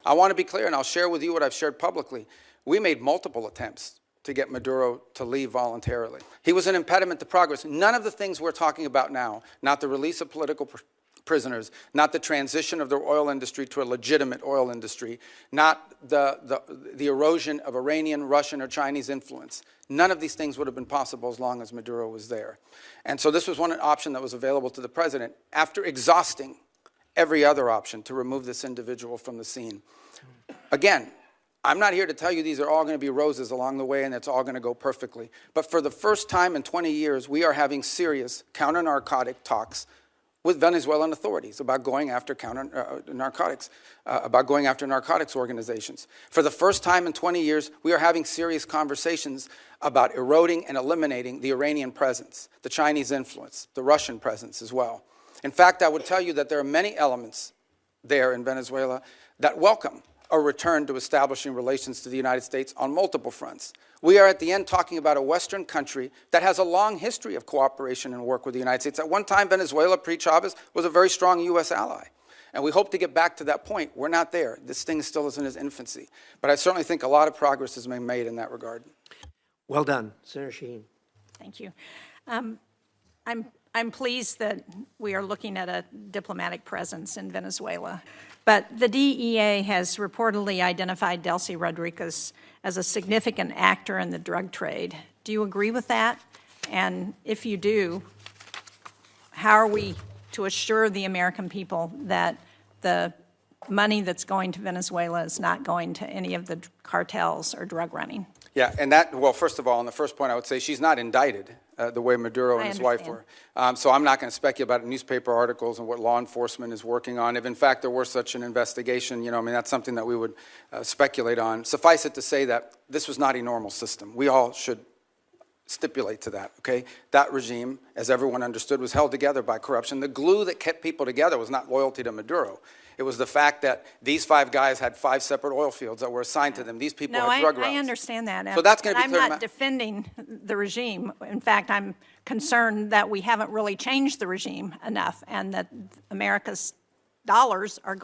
I want to be clear, and I'll share with you what I've shared publicly. We made multiple attempts to get Maduro to leave voluntarily. He was an impediment to progress. None of the things we're talking about now, not the release of political prisoners, not the transition of the oil industry to a legitimate oil industry, not the erosion of Iranian, Russian, or Chinese influence. None of these things would have been possible as long as Maduro was there. And so this was one option that was available to the president after exhausting every other option to remove this individual from the scene. Again, I'm not here to tell you these are all going to be roses along the way and it's all going to go perfectly. But for the first time in 20 years, we are having serious counter-narcotic talks with Venezuelan authorities about going after narcotics organizations. For the first time in 20 years, we are having serious conversations about eroding and eliminating the Iranian presence, the Chinese influence, the Russian presence as well. In fact, I would tell you that there are many elements there in Venezuela that welcome a return to establishing relations to the United States on multiple fronts. We are at the end talking about a Western country that has a long history of cooperation and work with the United States. At one time, Venezuela, pre-Chavez, was a very strong U.S. ally. And we hope to get back to that point. We're not there. This thing still is in its infancy. But I certainly think a lot of progress has been made in that regard. Well done. Senator Shaheen. Thank you. I'm pleased that we are looking at a diplomatic presence in Venezuela. But the DEA has reportedly identified Delcy Rodríguez as a significant actor in the drug trade. Do you agree with that? And if you do, how are we to assure the American people that the money that's going to Venezuela is not going to any of the cartels or drug running? Yeah, and that, well, first of all, on the first point, I would say she's not indicted the way Maduro and his wife were. So I'm not going to speculate about newspaper articles and what law enforcement is working on. If, in fact, there were such an investigation, you know, I mean, that's something that we would speculate on. Suffice it to say that this was not a normal system. We all should stipulate to that, okay? That regime, as everyone understood, was held together by corruption. The glue that kept people together was not loyalty to Maduro. It was the fact that these 5 guys had 5 separate oil fields that were assigned to them. These people had drug routes. I understand that. So that's going to be I'm not defending the regime. In fact, I'm concerned that we haven't really changed the regime enough and that America's dollars are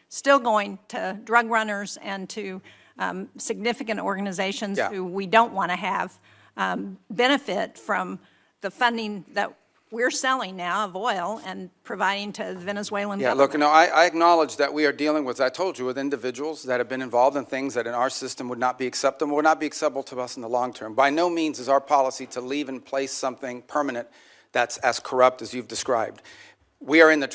still going to drug runners and to significant organizations who we don't want to have benefit from the funding that we're selling now of oil and providing to the Venezuelan government. Look, no, I acknowledge that we are dealing with, I told you, with individuals that have been involved in things that in our system would not be acceptable, would not be acceptable to us in the long term. By no means is our policy to leave in place something permanent that's as corrupt as you've described. We are in the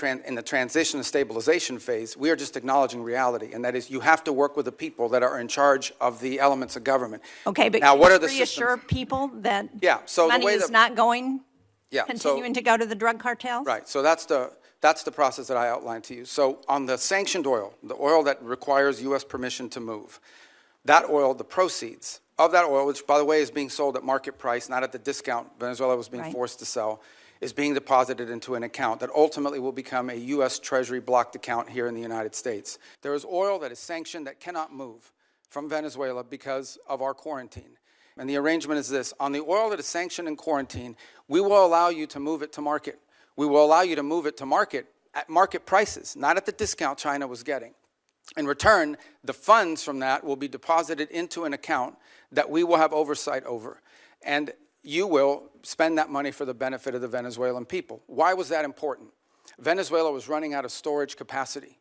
transition and stabilization phase. We are just acknowledging reality, and that is you have to work with the people that are in charge of the elements of government. Okay, but now, can what you are the reassure systems? People that so money is not going Yeah, continuing to go to the drug cartels? Right, so that's the process that I outlined to you. So on the sanctioned oil, the oil that requires U.S. permission to move, that oil, the proceeds of that oil, which by the way is being sold at market price, not at the discount Venezuela was being forced to sell, is being deposited into an account that ultimately will become a U.S. Treasury blocked account here in the United States. There is oil that is sanctioned that cannot move from Venezuela because of our quarantine. And the arrangement is this: on the oil that is sanctioned and quarantined, we will allow you to move it to market. We will allow you to move it to market at market prices, not at the discount China was getting. In return, the funds from that will be deposited into an account that we will have oversight over. And you will spend that money for the benefit of the Venezuelan people. Why was that important? Venezuela was running out of storage capacity